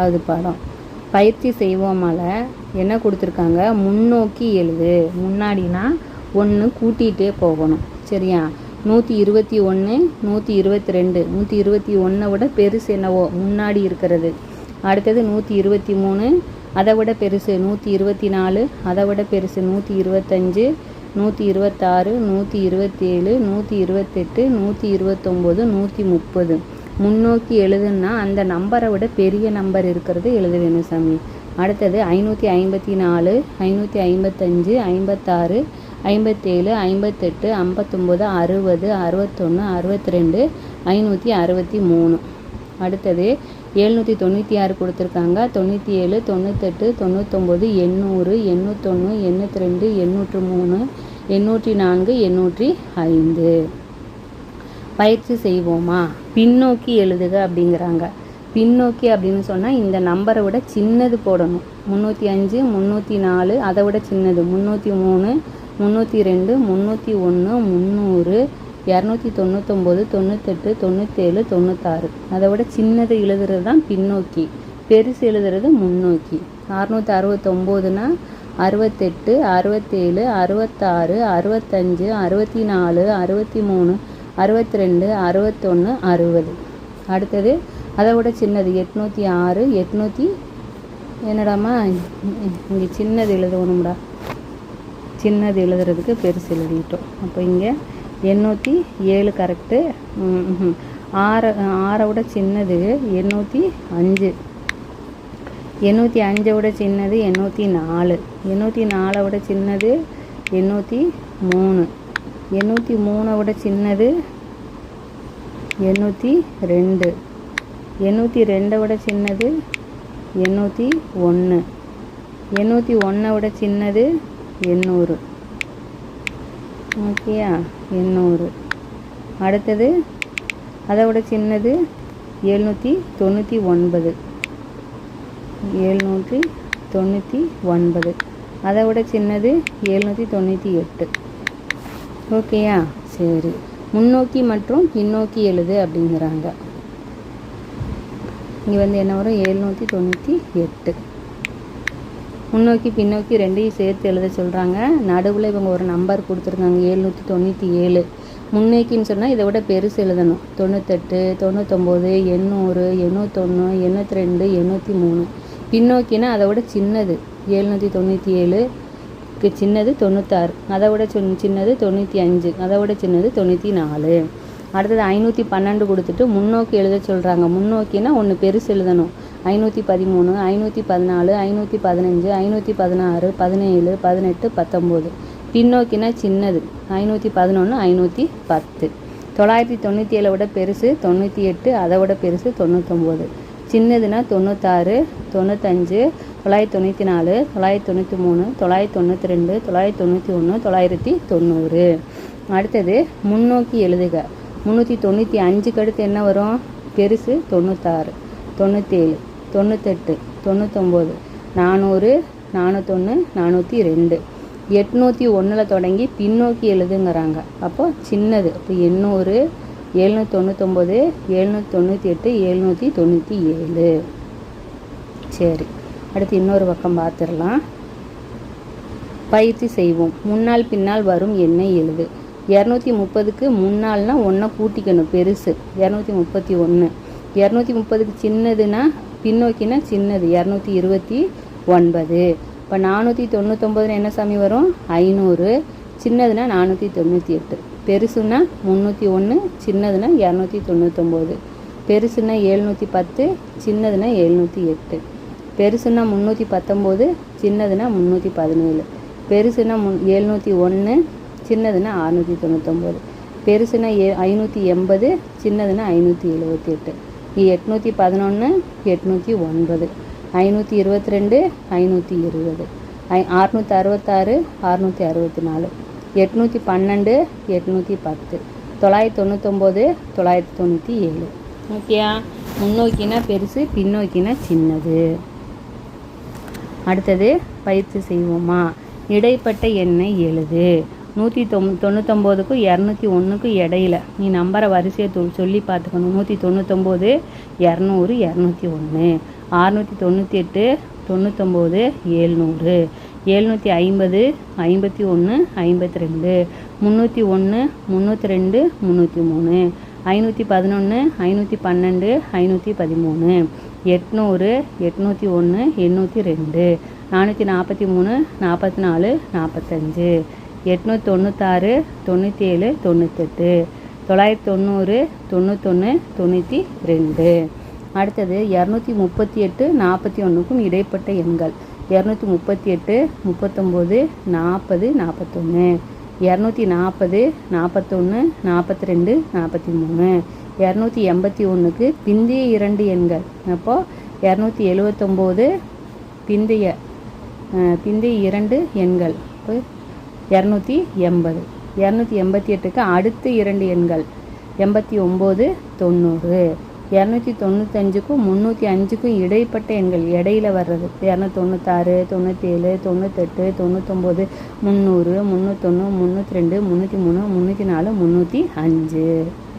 அது பாடம் பயிற்சி செய்வோமால என்ன கொடுத்துருக்காங்க, முன்னோக்கி எழுது. முன்னாடினா 1 கூட்டிகிட்டே போகணும். சரியா? 121 122 121 விட பெருசு என்னவோ முன்னாடி இருக்கிறது. அடுத்தது 123, அதை விட பெருசு 124, அதை விட பெருசு 125 126 127 128 129 130. முன்னோக்கி எழுதுன்னா அந்த நம்பரை விட பெரிய நம்பர் இருக்கிறது எழுத வேணும் சாமி. அடுத்தது 554 555 56 57 58 59 60 61 62 563. அடுத்தது 796 கொடுத்துருக்காங்க. 97 98 99 800 801 82 803 804 805. பயிற்சி செய்வோமா? பின்னோக்கி எழுதுக அப்படிங்கிறாங்க. பின்னோக்கி அப்படின்னு சொன்னால் இந்த நம்பரை விட சின்னது போடணும். 305 304, அதை விட சின்னது 303 302 301 300 299 98 97 96, அதை விட சின்னது எழுதுறது தான் பின்னோக்கி, பெருசு எழுதுறது முன்னோக்கி. 669னா 68 67 66 65 64 63 62 61 60. அடுத்தது அதை விட சின்னது 806 800. என்னடாம்மா இங்கே சின்னது எழுதணும்டா, சின்னது எழுதுறதுக்கு பெருசு எழுதிட்டோம். அப்போ இங்கே 807 கரெக்டு. 6 விட சின்னது 805. 805 விட சின்னது 804. 804 விட சின்னது 803. 803 விட சின்னது 802. 802 விட சின்னது 801. 801 விட சின்னது 800. ஓகேயா? 800. அடுத்தது அதை விட சின்னது 799. 799. அதை விட சின்னது 798. ஓகேயா? சரி. முன்னோக்கி மற்றும் பின்னோக்கி எழுது அப்படிங்கிறாங்க. இங்கே வந்து என்ன வரும்? 798. முன்னோக்கி பின்னோக்கி ரெண்டையும் சேர்த்து எழுத சொல்கிறாங்க. நடுவில் இவங்க ஒரு நம்பர் கொடுத்துருக்காங்க 797. முன்னோக்கின்னு சொன்னால் இதை விட பெருசு எழுதணும். 98 99 800 81 82 83. பின்னோக்கினா அதை விட சின்னது 797, சின்னது 96, அதை விட சின்னது 95, அதை விட சின்னது 94. அடுத்தது 512 கொடுத்துட்டு முன்னோக்கி எழுத சொல்கிறாங்க. முன்னோக்கினா ஒன்று பெருசு எழுதணும். 513 514 515 516 17 18 19. பின்னோக்கினா சின்னது 511 510. 997 விட பெருசு 98, அதை விட பெருசு 99. சின்னதுன்னா 96 95 994 993 992 991 990. அடுத்தது முன்னோக்கி எழுதுக. 395க்கு அடுத்து என்ன வரும்? பெருசு 96 97 98 99 400 401 402. 801 தொடங்கி பின்னோக்கி எழுதுங்கிறாங்க. அப்போ சின்னது இப்போ 800 799 798 797. சரி, அடுத்து இன்னொரு பக்கம் பார்த்துடலாம். பயிற்சி செய்வோம். முன்னால் பின்னால் வரும் எண்ணை எழுது. 230க்கு முன்னால்னா 1 கூட்டிக்கணும், பெருசு 231. 230க்கு சின்னதுன்னா பின்னோக்கினா சின்னது 229. இப்போ 499 என்ன சாமி வரும்? 500. சின்னதுன்னா 498. பெருசுன்னா 301, சின்னதுன்னா 299. பெருசுன்னா 710, சின்னதுன்னா 708. பெருசுன்னா 319, சின்னதுன்னா 317. பெருசுன்னா 701, சின்னதுன்னா 699. பெருசுன்னா 580, சின்னதுன்னா 578. 811 809 522 520 666 664 812 810 999 997. ஓகேயா? முன்னோக்கினா பெருசு, பின்னோக்கினா சின்னது. அடுத்தது பயிற்சி செய்வோமா? இடைப்பட்ட எண்ணை எழுது. 199க்கும் 201க்கும் இடையில நீ நம்பரை வரிசையை சொல்லி பார்த்துக்கணும். 199 200 201. 698 99 700 750 51 52 301 302 303 511 512 513 800 801 802 443 44 45 896 97 98 990 91 92. அடுத்தது 238 41க்கும் இடைப்பட்ட எண்கள் 238 39 40 41 240 41 42 43 281க்கு பிந்தைய இரண்டு எண்கள். அப்போது 279 பிந்தைய இரண்டு எண்கள் 280 288க்கு அடுத்த இரண்டு எண்கள் 89 90 295க்கும் 305க்கும் இடைப்பட்ட எண்கள் இடையில வர்றது 296 97 98 99 300 301 302 303 304 305.